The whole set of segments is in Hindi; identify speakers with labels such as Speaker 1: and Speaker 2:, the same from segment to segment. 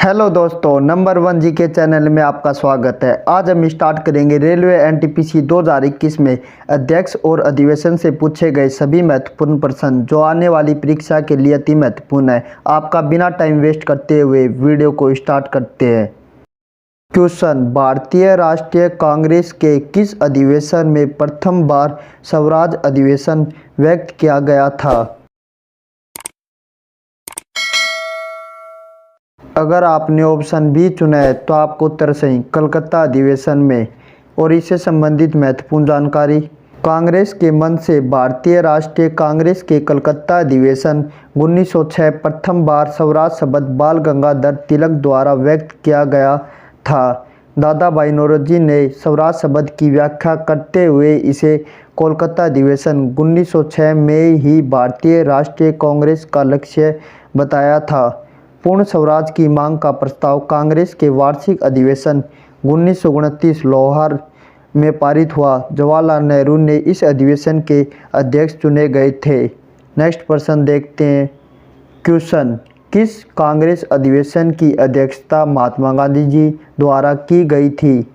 Speaker 1: हेलो दोस्तों, नंबर वन जी के चैनल में आपका स्वागत है। आज हम स्टार्ट करेंगे रेलवे एनटीपीसी 2021 में अध्यक्ष और अधिवेशन से पूछे गए सभी महत्वपूर्ण प्रश्न जो आने वाली परीक्षा के लिए अति महत्वपूर्ण है। आपका बिना टाइम वेस्ट करते हुए वीडियो को स्टार्ट करते हैं। क्वेश्चन, भारतीय राष्ट्रीय कांग्रेस के किस अधिवेशन में प्रथम बार स्वराज अधिवेशन व्यक्त किया गया था? अगर आपने ऑप्शन बी चुना है तो आपको उत्तर सही कलकत्ता अधिवेशन में। और इससे संबंधित महत्वपूर्ण जानकारी, कांग्रेस के मन से भारतीय राष्ट्रीय कांग्रेस के कलकत्ता अधिवेशन 1906 प्रथम बार स्वराज शब्द बाल गंगाधर तिलक द्वारा व्यक्त किया गया था। दादा भाई नौरोजी ने स्वराज शब्द की व्याख्या करते हुए इसे कोलकाता अधिवेशन 1906 में ही भारतीय राष्ट्रीय कांग्रेस का लक्ष्य बताया था। पूर्ण स्वराज की मांग का प्रस्ताव कांग्रेस के वार्षिक अधिवेशन 1929 लाहौर में पारित हुआ। जवाहरलाल नेहरू ने इस अधिवेशन के अध्यक्ष चुने गए थे। नेक्स्ट प्रश्न देखते हैं। क्वेश्चन, किस कांग्रेस अधिवेशन की अध्यक्षता महात्मा गांधी जी द्वारा की गई थी?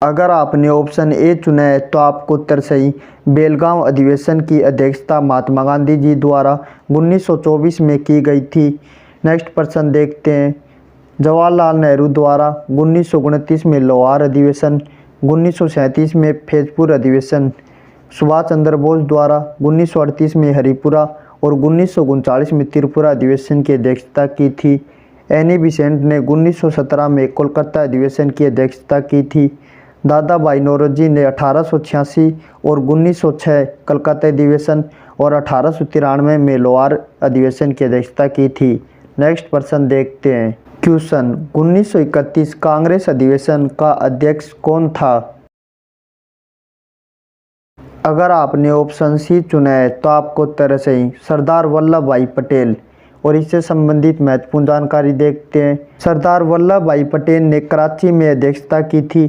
Speaker 1: अगर आपने ऑप्शन ए चुना है तो आपको उत्तर सही बेलगांव अधिवेशन की अध्यक्षता महात्मा गांधी जी द्वारा 1924 में की गई थी। नेक्स्ट प्रश्न देखते हैं। जवाहरलाल नेहरू द्वारा 1929 में लाहौर अधिवेशन, 1937 में फैजपुर अधिवेशन, सुभाष चंद्र बोस द्वारा 1938 में हरिपुरा और 1939 में त्रिपुरा अधिवेशन की अध्यक्षता की थी। एनी बेसेंट ने 1917 में कोलकाता अधिवेशन की अध्यक्षता की थी। दादा भाई नौरोजी ने 1886 और 1906 कलकत्ता अधिवेशन और 1893 में लाहौर अधिवेशन की अध्यक्षता की थी। नेक्स्ट प्रश्न देखते हैं। क्वेश्चन, 1931 कांग्रेस अधिवेशन का अध्यक्ष कौन था? अगर आपने ऑप्शन सी चुना है तो आपको उत्तर सही सरदार वल्लभ भाई पटेल। और इससे संबंधित महत्वपूर्ण जानकारी देखते हैं। सरदार वल्लभ भाई पटेल ने कराची में अध्यक्षता की थी।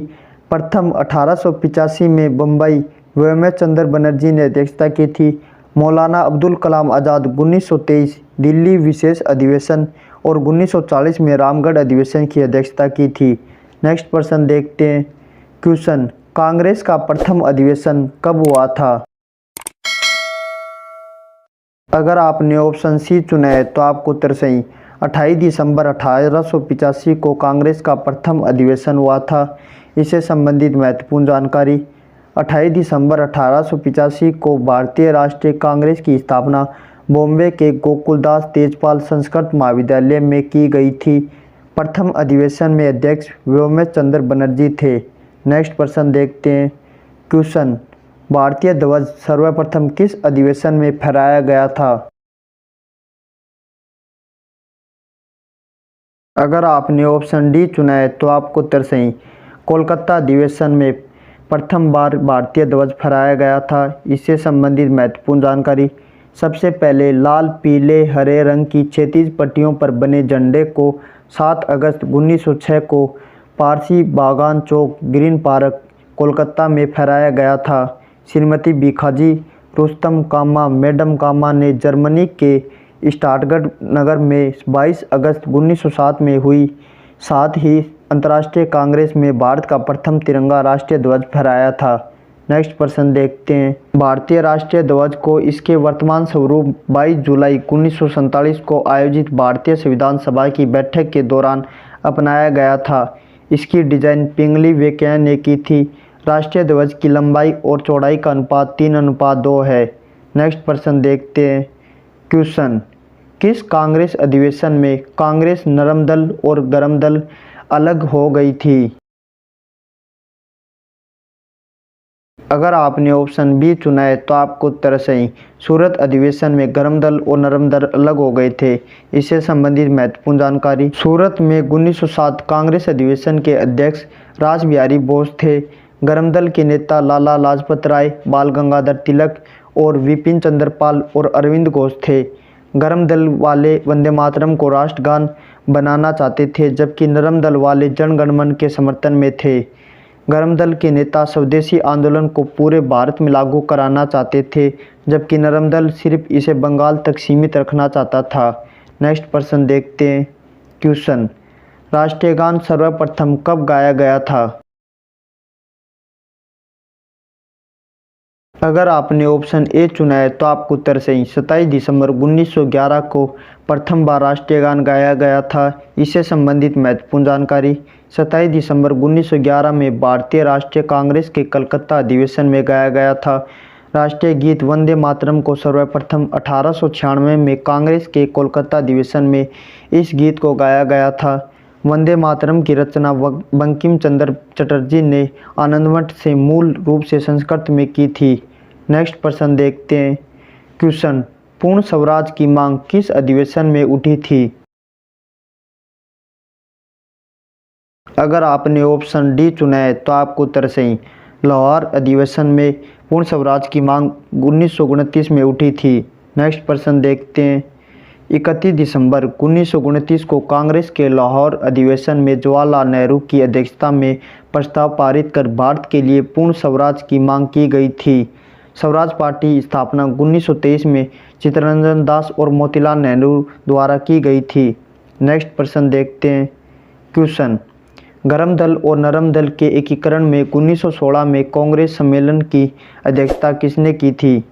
Speaker 1: प्रथम 1885 में बम्बई व्योमेश चंद्र बनर्जी ने अध्यक्षता की थी। मौलाना अब्दुल कलाम आज़ाद 1923 दिल्ली विशेष अधिवेशन और 1940 में रामगढ़ अधिवेशन की अध्यक्षता की थी। नेक्स्ट प्रश्न देखते हैं। क्वेश्चन, कांग्रेस का प्रथम अधिवेशन कब हुआ था? अगर आपने ऑप्शन सी चुना है तो आपको उत्तर सही 28 दिसंबर 1885 को कांग्रेस का प्रथम अधिवेशन हुआ था। इससे संबंधित महत्वपूर्ण जानकारी, 28 दिसंबर 1885 को भारतीय राष्ट्रीय कांग्रेस की स्थापना बॉम्बे के गोकुलदास तेजपाल संस्कृत महाविद्यालय में की गई थी। प्रथम अधिवेशन में अध्यक्ष व्योमेश चंद्र बनर्जी थे। नेक्स्ट प्रश्न देखते हैं। क्वेश्चन, भारतीय ध्वज सर्वप्रथम किस अधिवेशन में फहराया गया था? अगर आपने ऑप्शन डी चुना है तो आपको उत्तर सही कोलकाता अधिवेशन में प्रथम बार भारतीय ध्वज फहराया गया था। इससे संबंधित महत्वपूर्ण जानकारी, सबसे पहले लाल पीले हरे रंग की 36 पट्टियों पर बने झंडे को 7 अगस्त 1906 को पारसी बागान चौक ग्रीन पार्क कोलकाता में फहराया गया था। श्रीमती भिखाजी रुस्तम कामा मैडम कामा ने जर्मनी के स्टटगार्ट नगर में 22 अगस्त 1907 में हुई। साथ ही अंतर्राष्ट्रीय कांग्रेस में भारत का प्रथम तिरंगा राष्ट्रीय ध्वज फहराया था। नेक्स्ट प्रश्न देखते हैं। भारतीय राष्ट्रीय ध्वज को इसके वर्तमान स्वरूप 22 जुलाई 1947 को आयोजित भारतीय संविधान सभा की बैठक के दौरान अपनाया गया था। इसकी डिजाइन पिंगली वेंकैया ने की थी। राष्ट्रीय ध्वज की लंबाई और चौड़ाई का अनुपात 3:2 है। नेक्स्ट प्रश्न देखते हैं। क्वेश्चन, किस कांग्रेस अधिवेशन में कांग्रेस नरम दल और गरम दल अलग हो गई थी? अगर आपने ऑप्शन बी चुना है तो आपको उत्तर सही सूरत अधिवेशन में गरम दल और नरम दल अलग हो गए थे। इससे संबंधित महत्वपूर्ण जानकारी, सूरत में 1907 कांग्रेस अधिवेशन के अध्यक्ष रासबिहारी बोस थे। गरम दल के नेता लाला लाजपत राय, बाल गंगाधर तिलक और विपिन चंद्र पाल और अरविंद घोष थे। गरम दल वाले वंदे मातरम को राष्ट्रगान बनाना चाहते थे, जबकि नरम दल वाले जन गण मन के समर्थन में थे। गर्म दल के नेता स्वदेशी आंदोलन को पूरे भारत में लागू कराना चाहते थे, जबकि नरम दल सिर्फ इसे बंगाल तक सीमित रखना चाहता था। नेक्स्ट प्रश्न देखते हैं। क्वेश्चन, राष्ट्रीय गान सर्वप्रथम कब गाया गया था? अगर आपने ऑप्शन ए चुना है तो आपको उत्तर सही। 27 दिसंबर 1911 को प्रथम बार राष्ट्रीय गान गाया गया था। इससे संबंधित महत्वपूर्ण जानकारी। 27 दिसंबर 1911 में भारतीय राष्ट्रीय कांग्रेस के कलकत्ता अधिवेशन में गाया गया था। राष्ट्रीय गीत वंदे मातरम को सर्वप्रथम 1896 में कांग्रेस के कोलकाता अधिवेशन में इस गीत को गाया गया था। वंदे मातरम की रचना बंकिम चंद्र चटर्जी ने आनंदमठ से मूल रूप से संस्कृत में की थी। नेक्स्ट प्रश्न देखते हैं। क्वेश्चन, पूर्ण स्वराज की मांग किस अधिवेशन में उठी थी? अगर आपने ऑप्शन डी चुना है तो आपको उत्तर सही। लाहौर अधिवेशन में पूर्ण स्वराज की मांग 1929 में उठी थी। नेक्स्ट प्रश्न देखते हैं। 31 दिसंबर 1929 को कांग्रेस के लाहौर अधिवेशन में जवाहरलाल नेहरू की अध्यक्षता में प्रस्ताव पारित कर भारत के लिए पूर्ण स्वराज की मांग की गई थी। स्वराज पार्टी की स्थापना 1923 में चित्तरंजन दास और मोतीलाल नेहरू द्वारा की गई थी। नेक्स्ट प्रश्न देखते हैं। क्वेश्चन, गर्म दल और नरम दल के एकीकरण में 1916 में कांग्रेस सम्मेलन की अध्यक्षता किसने की थी?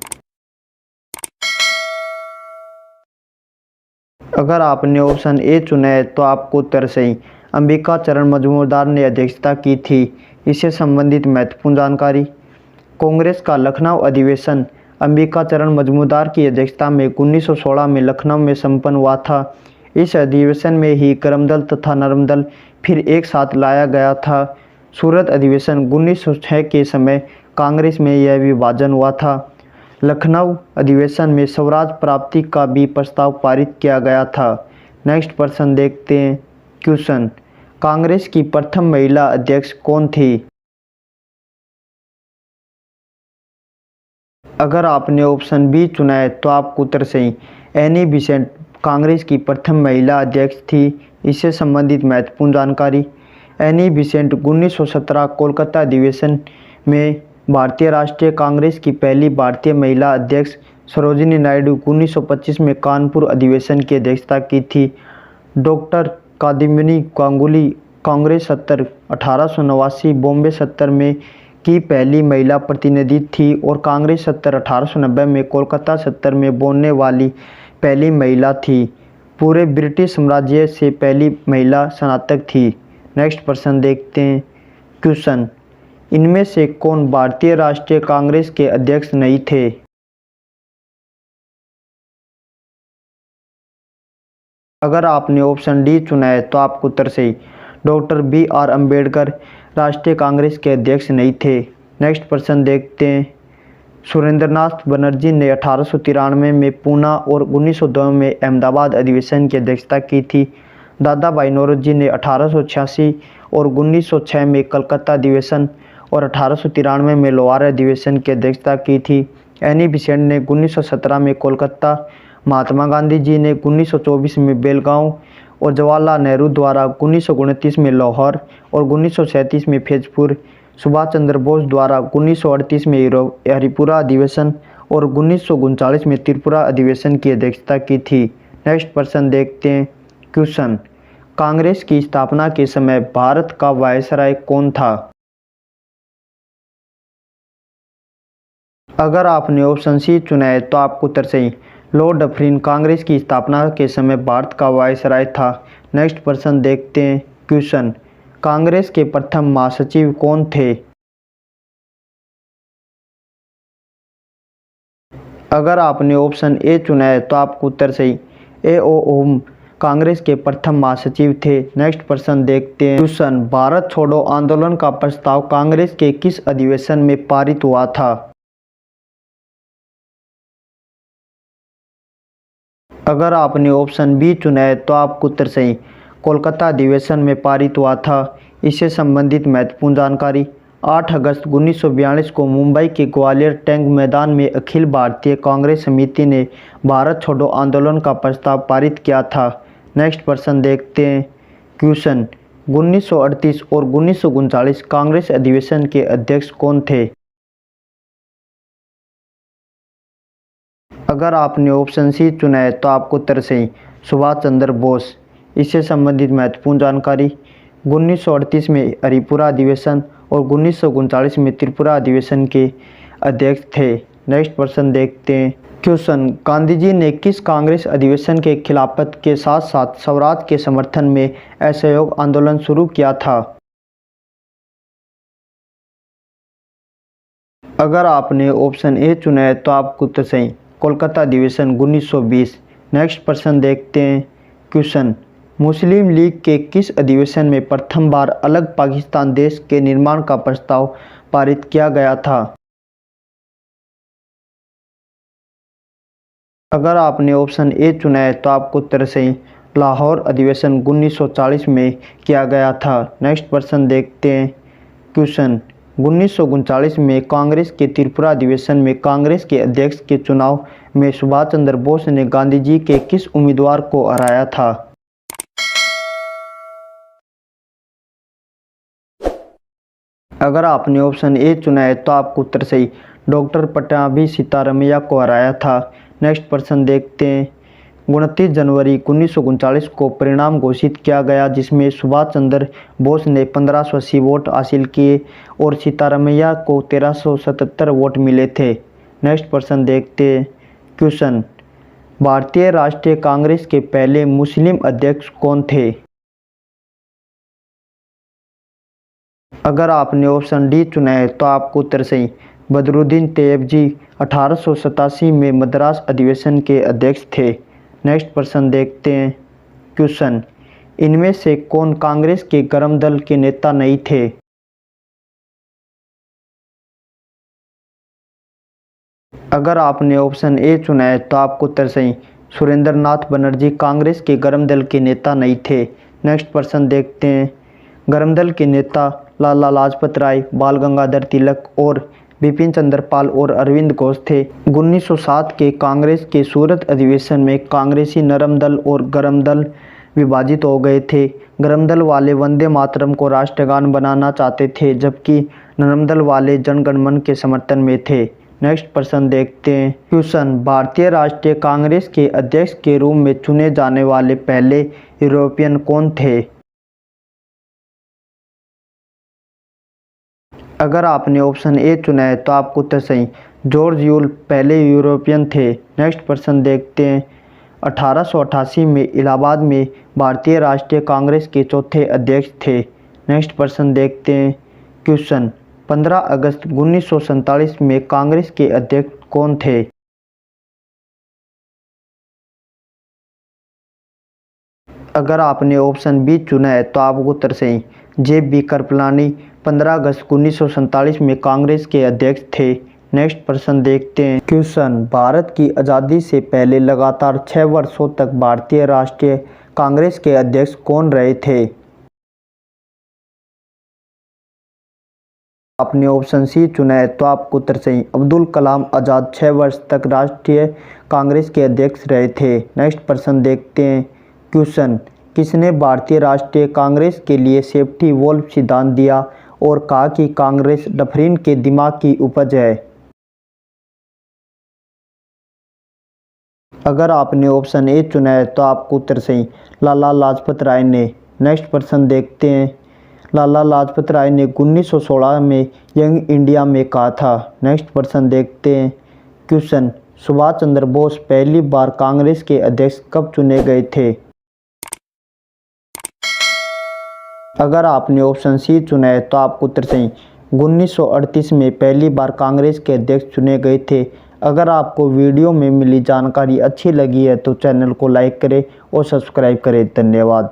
Speaker 1: अगर आपने ऑप्शन ए चुना है तो आपको उत्तर सही। अंबिका चरण मजूमदार ने अध्यक्षता की थी। इससे संबंधित महत्वपूर्ण जानकारी। कांग्रेस का लखनऊ अधिवेशन अंबिका चरण मजूमदार की अध्यक्षता में 1916 में लखनऊ में संपन्न हुआ था। इस अधिवेशन में ही गर्म दल तथा नरम दल फिर एक साथ लाया गया था। सूरत अधिवेशन 1906 के समय कांग्रेस में यह विभाजन हुआ था। लखनऊ अधिवेशन में स्वराज प्राप्ति का भी प्रस्ताव पारित किया गया था। नेक्स्ट प्रश्न देखते हैं। क्वेश्चन, कांग्रेस की प्रथम महिला अध्यक्ष कौन थी? अगर आपने ऑप्शन बी चुना है तो आपको उत्तर सही। एनी बेसेंट कांग्रेस की प्रथम महिला अध्यक्ष थी। इससे संबंधित महत्वपूर्ण जानकारी। एनी बेसेंट 1917 कोलकाता अधिवेशन में भारतीय राष्ट्रीय कांग्रेस की पहली भारतीय महिला अध्यक्ष। सरोजिनी नायडू 1925 में कानपुर अधिवेशन की अध्यक्षता की थी। डॉक्टर कादिमिनी गांगुली कांग्रेस 70 1889 बॉम्बे 70 में की पहली महिला प्रतिनिधि थी और कांग्रेस 70 1890 में कोलकाता 70 में बोलने वाली पहली महिला थी। पूरे ब्रिटिश साम्राज्य से पहली महिला स्नातक थी। नेक्स्ट प्रश्न देखते हैं। क्वेश्चन, इनमें से कौन भारतीय राष्ट्रीय कांग्रेस के अध्यक्ष नहीं थे? अगर आपने ऑप्शन डी चुना है तो आपको उत्तर सही। Doctor B R. अम्बेडकर राष्ट्रीय कांग्रेस के अध्यक्ष नहीं थे। नेक्स्ट प्रश्न देखते हैं। सुरेंद्रनाथ बनर्जी ने 1893 में पूना और 1902 में अहमदाबाद अधिवेशन की अध्यक्षता की थी। दादा भाई नौरोजी ने 1886 और 1906 में कलकत्ता अधिवेशन और 1893 में लाहौर अधिवेशन की अध्यक्षता की थी। एनी बेसेंट ने 1917 में कोलकाता, महात्मा गांधी जी ने 1924 में बेलगांव और जवाहरलाल नेहरू द्वारा 1929 में लाहौर और 1937 में फैजपुर, सुभाष चंद्र बोस द्वारा 1938 में हरिपुरा अधिवेशन और 1939 में त्रिपुरा अधिवेशन की अध्यक्षता की थी। नेक्स्ट प्रश्न देखते हैं। क्वेश्चन, कांग्रेस की स्थापना के समय भारत का वायसराय कौन था? अगर आपने ऑप्शन सी चुना है तो आपको उत्तर सही। लॉर्ड डफरिन कांग्रेस की स्थापना के समय भारत का वायसराय था। नेक्स्ट प्रश्न देखते हैं। क्वेश्चन, कांग्रेस के प्रथम महासचिव कौन थे? अगर आपने ऑप्शन ए चुना है तो आपको उत्तर सही। ए.ओ. ओम कांग्रेस के प्रथम महासचिव थे। नेक्स्ट प्रश्न देखते हैं। क्वेश्चन, भारत छोड़ो आंदोलन का प्रस्ताव कांग्रेस के किस अधिवेशन में पारित हुआ था? अगर आपने ऑप्शन बी चुना है तो आपको उत्तर सही। कोलकाता अधिवेशन में पारित हुआ था। इससे संबंधित महत्वपूर्ण जानकारी। 8 अगस्त 1942 को मुंबई के ग्वालियर टैंक मैदान में अखिल भारतीय कांग्रेस समिति ने भारत छोड़ो आंदोलन का प्रस्ताव पारित किया था। नेक्स्ट प्रश्न देखते हैं। क्वेश्चन, 1938 और 1939 कांग्रेस अधिवेशन के अध्यक्ष कौन थे? अगर आपने ऑप्शन सी चुना है तो आपको उत्तर सही सुभाष चंद्र बोस। इससे संबंधित महत्वपूर्ण जानकारी 1938 में हरिपुरा अधिवेशन और 1939 में त्रिपुरा अधिवेशन के अध्यक्ष थे। नेक्स्ट प्रश्न देखते हैं। क्वेश्चन, गांधी जी ने किस कांग्रेस अधिवेशन के खिलाफत के साथ साथ स्वराज के समर्थन में असहयोग आंदोलन शुरू किया था? अगर आपने ऑप्शन ए चुना है तो आपको उत्तर सही कोलकाता अधिवेशन 1920। नेक्स्ट प्रश्न देखते हैं। क्वेश्चन, मुस्लिम लीग के किस अधिवेशन में प्रथम बार अलग पाकिस्तान देश के निर्माण का प्रस्ताव पारित किया गया था? अगर आपने ऑप्शन ए चुना है तो आपको उत्तर सही लाहौर अधिवेशन 1940 में किया गया था। नेक्स्ट प्रश्न देखते हैं। क्वेश्चन, 1939 में कांग्रेस के त्रिपुरा अधिवेशन में कांग्रेस के अध्यक्ष के चुनाव में सुभाष चंद्र बोस ने गांधी जी के किस उम्मीदवार को हराया था? अगर आपने ऑप्शन ए चुना है तो आपको उत्तर सही डॉक्टर पट्टाभी सीतारमैया को हराया था। नेक्स्ट प्रश्न देखते हैं। 29 जनवरी 1939 को परिणाम घोषित किया गया जिसमें सुभाष चंद्र बोस ने 1580 वोट हासिल किए और सीतारमैया को 1377 वोट मिले थे। नेक्स्ट प्रश्न देखते हैं। क्वेश्चन, भारतीय राष्ट्रीय कांग्रेस के पहले मुस्लिम अध्यक्ष कौन थे? अगर आपने ऑप्शन डी चुना है तो आपको उत्तर सही बदरुद्दीन तैयबजी 1887 में मद्रास अधिवेशन के अध्यक्ष थे। नेक्स्ट प्रश्न देखते हैं। क्वेश्चन, इनमें से कौन कांग्रेस के गर्म दल के नेता नहीं थे? अगर आपने ऑप्शन ए चुना है तो आपको उत्तर सही सुरेंद्र नाथ बनर्जी कांग्रेस के गर्म दल के नेता नहीं थे। नेक्स्ट प्रश्न देखते हैं। गर्म दल के नेता लाला लाजपत राय, बाल गंगाधर तिलक और बिपिन चंद्र पाल और अरविंद घोष थे। 1907 के कांग्रेस के सूरत अधिवेशन में कांग्रेसी नरम दल और गर्म दल विभाजित हो गए थे। गर्म दल वाले वंदे मातरम को राष्ट्रगान बनाना चाहते थे जबकि नरम दल वाले जनगणमन के समर्थन में थे। नेक्स्ट प्रश्न देखते हैं। क्वेश्चन, भारतीय राष्ट्रीय कांग्रेस के अध्यक्ष के रूप में चुने जाने वाले पहले यूरोपियन कौन थे? अगर आपने ऑप्शन ए चुना है तो आपको उत्तर सही जॉर्ज यूल पहले यूरोपियन थे। नेक्स्ट प्रश्न देखते हैं। 1888 में इलाहाबाद में भारतीय राष्ट्रीय कांग्रेस के चौथे अध्यक्ष थे। नेक्स्ट प्रश्न देखते हैं। क्वेश्चन, 15 अगस्त 1947 में कांग्रेस के अध्यक्ष कौन थे? अगर आपने ऑप्शन बी चुना है तो आपको उत्तर सही जे.बी. कृपलानी 15 अगस्त 1947 में कांग्रेस के अध्यक्ष थे। नेक्स्ट प्रश्न देखते हैं। क्वेश्चन, भारत की आज़ादी से पहले लगातार 6 वर्षों तक भारतीय राष्ट्रीय कांग्रेस के अध्यक्ष कौन रहे थे? आपने ऑप्शन सी चुना है तो आपको उत्तर सही अब्दुल कलाम आज़ाद 6 वर्ष तक राष्ट्रीय कांग्रेस के अध्यक्ष रहे थे। नेक्स्ट प्रश्न देखते हैं। क्वेश्चन, किसने भारतीय राष्ट्रीय कांग्रेस के लिए सेफ्टी वॉल्व सिद्धांत दिया और कहा कि कांग्रेस डफरिन के दिमाग की उपज है? अगर आपने ऑप्शन ए चुना है तो आपको उत्तर सही लाला लाजपत राय ने। नेक्स्ट प्रश्न देखते हैं। लाला लाजपत राय ने 1916 में यंग इंडिया में कहा था। नेक्स्ट प्रश्न देखते हैं। क्वेश्चन, सुभाष चंद्र बोस पहली बार कांग्रेस के अध्यक्ष कब चुने गए थे? अगर आपने ऑप्शन सी चुना है तो आपको उत्तर सही 1938 में पहली बार कांग्रेस के अध्यक्ष चुने गए थे। अगर आपको वीडियो में मिली जानकारी अच्छी लगी है तो चैनल को लाइक करें और सब्सक्राइब करें। धन्यवाद।